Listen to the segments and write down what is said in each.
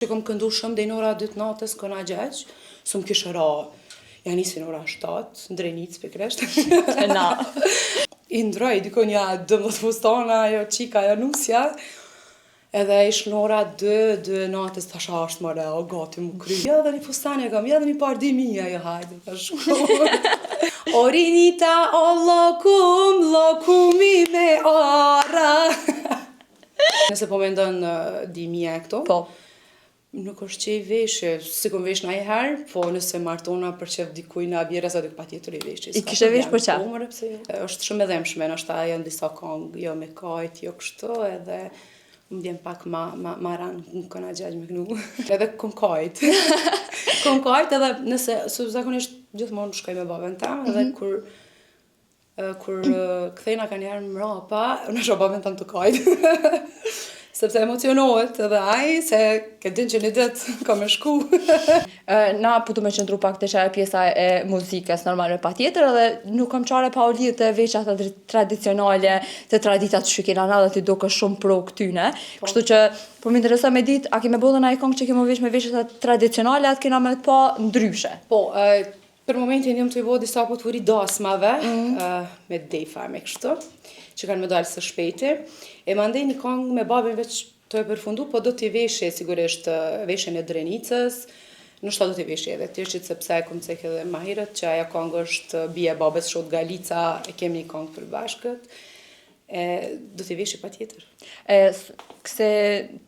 Që kom këndu shumë dhe në ora 2 natës këna gjeq, s'm kishë ra, ja nisi në ora 7, në Drenic pikresht. Na. I ndroj, dikon ja 12 fustana, jo qika, jo nusja. Edhe ish në ora 2 natës të ashtë më reo, gati mu kry. Ja dhe një fustane kam, ja dhe një pardi mija, jo hajde, të shku. Orinita, o lokumi me ara. Nëse po me ndonë dimija e këto. Po. Nuk është që i veshë, si kom vesh në i herë, po nëse martona për qef dikuj në abjera, sa duk pa tjetër i veshë. I kishe vesh për qa? është shumë edhemshme, nështë ta janë disa kongë, jo me kajt, jo kështu, edhe më vjen pak ma ranë në këna gjegj me gnu. Edhe kom kajt. Kom kajt edhe nëse, su zakonisht gjithmonë shkoj me babën tam, edhe kur kthejna ka njerë mrapa, në shë babën tam të kajt. Sepse emocionohet edhe ai, se ke din që një ditë ka me shku. Na po të me qëndru pak të qare pjesa e muzikës, normal me pa tjetër, edhe nuk kam qare pa u lidhë të veçat tradicionale, të traditat shykina na dhe të do kë shumë pro këtyne. Kështu që, po më interesa me dit, a kime bodhe na i kongë që kime vesh me veçat tradicionale, atë kena me të pa ndryshe? Po, për momentin jam të i bo disa poturi dasmave, me defa me kështu, që kanë me dalë së shpejti. E mandej një kongë me babin veç të e përfundu, po do t'i veshe sigurisht veshen e Drenicës, nështë do t'i veshe edhe tishqit, sepse e kom cek edhe mahirët, që aja kongë është bia babes shot Galica, e kemi një kongë për bashkët, do t'i veshe pa tjetër. Këse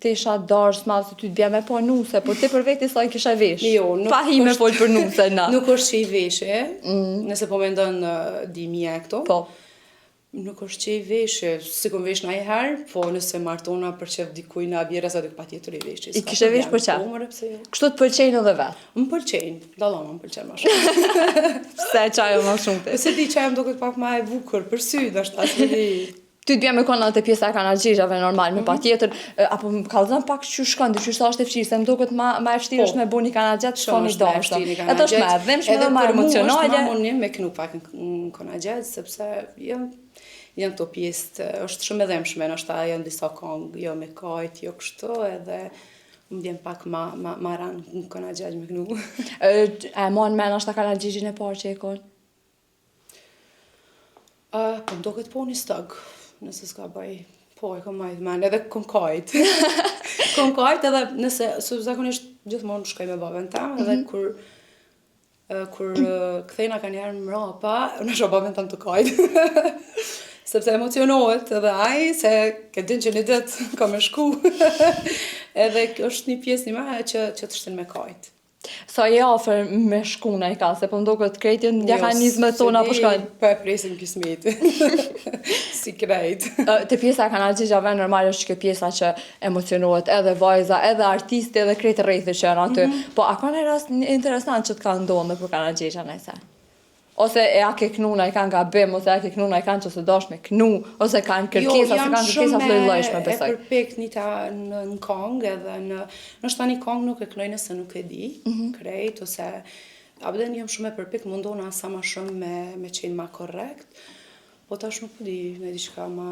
ti isha darës madhë se ty t'bja me po nuse, po ti për veti sa i kisha vesh? Jo, nuk pa hi me folë për nuse, na. Nuk është që i veshe, nëse po me ndonë dimija e këto. Po. Nuk është që i veshe, si kom vesh në i herë, po nëse martona për qef dikuj në abjera, sa duk pa tjetër i veshe. I kishe vesh për qa? Kështu të pëlqejnë edhe vetë? Më pëlqejnë, dalama më pëlqejnë ma shumë. Se qajo ma shumë të? Se ti qajo më do këtë pak ma e bukur, për sy, dhe është asë të Ty t'bja me konë të pjesa e kanalgjejave normal, me pa tjetër, apo më kalëzën pak që shkëndi, që sa është e fështirë, se më do këtë ma e fështirë është me bu një kanalgjet, që një dashtë. Edhe është me edhemshme dhe ma emocionale. Edhe për mu është ma monim me kënu pak në kanalgjet, sepse janë të pjesë, është shumë edhemshme, nështë ta janë disa kongë, jo me kajt, jo kështu, edhe më vjen pak ma ranë në kanalgjet me kënu. E mon me nështë ta kanalgjegjin e parë që e konë? Po më do këtë po një stëgë. Nëse s'ka bëj, po e kom majtë men, edhe kom kajt. Kom kajt edhe nëse, su zakonisht gjithmonë shkoj me babën tam, edhe kur kthejna ka njerë mrapa, në shë babën tam të kajt. Sepse emocionohet edhe ai, se ke din që një ditë ka me shku. Edhe është një pjesë një me që të shtin me kajt. Sa je afer me shkuna i ka, se po ndo këtë krejtjen mekanisme tona po shkojnë? Po e presim kismeti. Si krejt. Të pjesa kanalgjegjave normal është kjo pjesa që emocionohet edhe vajza, edhe artisti, edhe krejtë rejthi që janë aty. Po a ka një rast interesant që t'ka ndonë për kanalgjegja nëjse? Ose e a ke knuna i kanë gabim, ose a ke knuna i kanë që se dash me knu, ose kanë kërkesa, se kanë kërkesa flojlojshme besoj. Jo, jam shumë e përpekt njëta në kongë, edhe nështë ta një kongë nuk e knoj nëse nuk e di, krejt, ose abden jam shumë e përpekt, mundona sa ma shumë me qenë ma korrekt, po tash nuk di, në di shka ma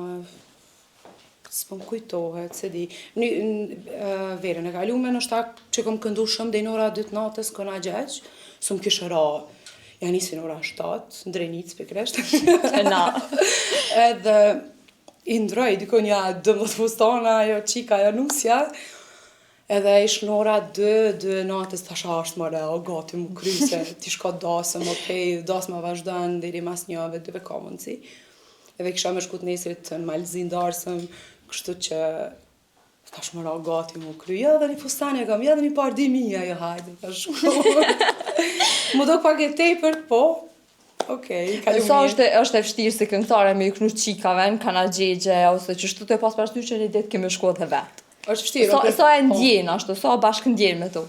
s'pëm kujtohet, se di. Verën e kalume nështë ta që kom këndu shumë dhe në ora 2 natës këna gjeq, s'm kishë ra, ja nisi në ora 7, në Drenic pikresht. Na. Edhe i ndroj, dikon ja 12 fustana, jo qika, jo nusja. Edhe ish në ora 2 natës të ashtë më reo, gati mu kry, se ti shka dasëm, okej, dasma vazhdan, dheri mas njëve, 2 ka mundësi. Edhe kisha me shkut nesrit në Malzin darsëm, kështu që tash më ra gati mu kry, ja dhe një fustane kam, ja dhe një pardi mija, jo hajde, tash Mu do pak e tepër, po, okej, kalu mirë. Sa është e vështirë si këngëtare me ju knu qikave në kanalgjegje, ose që shtu të pas pashtu që një ditë kemi shkuat dhe vetë? është vështirë. Sa e ndjenë ashtu, sa bashkë ndjenë me tu?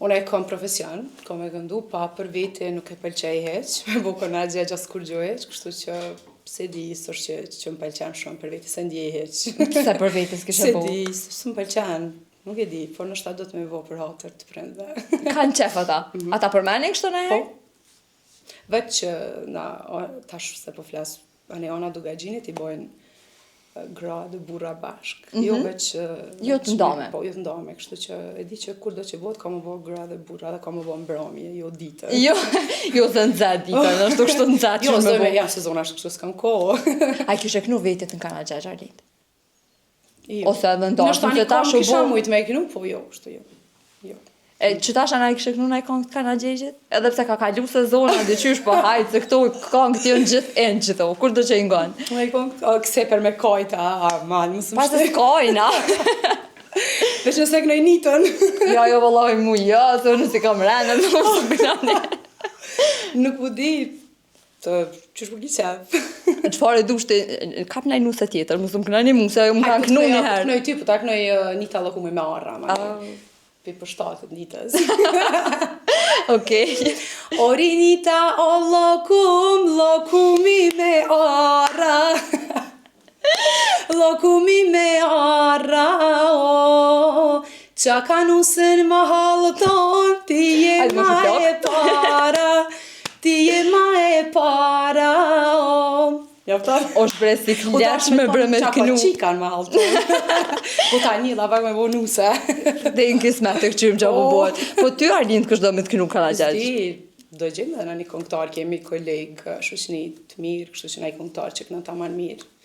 Unë e kom profesion, kom e gëndu, pa për vete nuk e pëlqej heq, me bu kanalgjegja s'kur gjo heq, kështu që se di, sështë që më pëlqen shumë për vete, se ndjej heq. Se për vete s'kishe bu? Se di, së më pëlqen. Nuk e di, por nështë ta do të me vo për hatër të prendve. Kanë qef ata? Ata përmenin kështu në herë? Po. Vetë që, tash se po flasë, ona duga gjinit i bojnë gra dhe burra bashk. Jo veç... Jo të ndame. Po, jo të ndame, kështu që e di që kur do që bëhet, ka më bëhet gra dhe burra dhe ka më bëhet mbrëmje, jo ditë. Jo se nëzat ditën, është kështu nëzat që Jo, më se bëhet. jam sezona është kështu s'kam kohë. A kishe kënu vetit në Kanada Xhaxhalit? Jo. Ose edhe ndoshtë, Nështë tani se tash kam u kisha bo- mujtë me e kënu, po jo, kështu jo. Jo. E që tash ana i kishe kënu në këngë të Kanadgjejgjit? Edhe pse ka kalu sezona, dyqysh po hajtë, se këto këngë t'jon gjithë enë gjitho, kur do që i ngonë? Me i këngë, këse për me kajta, malë, mësë më Pas e s'kojna. Veç nëse kënoj nitën. Jo, vëlloj mu, jo, se unë si kam rënë, dhe më së kënane. Nuk u di, të qysh për qef. Qëfar e dushte, kap nëj nuse tjetër, mësë më kënani mu, se më kanë kënu një herë. Kënoj ty, po ta kënoj nita lëkume me arra, ma pi për shtatët nitës. Okej. Ori nita o lokumi me arra. Lokumi me arra, o. Qa ka nusën ma halëton, ti je Hajde, më ma shumë e para. Ti je ma e para, o. Jaftar? O shpresi këllash me brëmet kënu. Qa qikan ma halëton. Po ta një la pak me bo nuse. Dhe në kismet të këqyrim që po bojt. Po ty Arlind kështë do me të kënu Kanadgjejgj? Sti, do gjemë dhe në një këngëtar, kemi kolegë, shoqëni të mirë, kështu që në i këngëtar që këna ta manë mirë.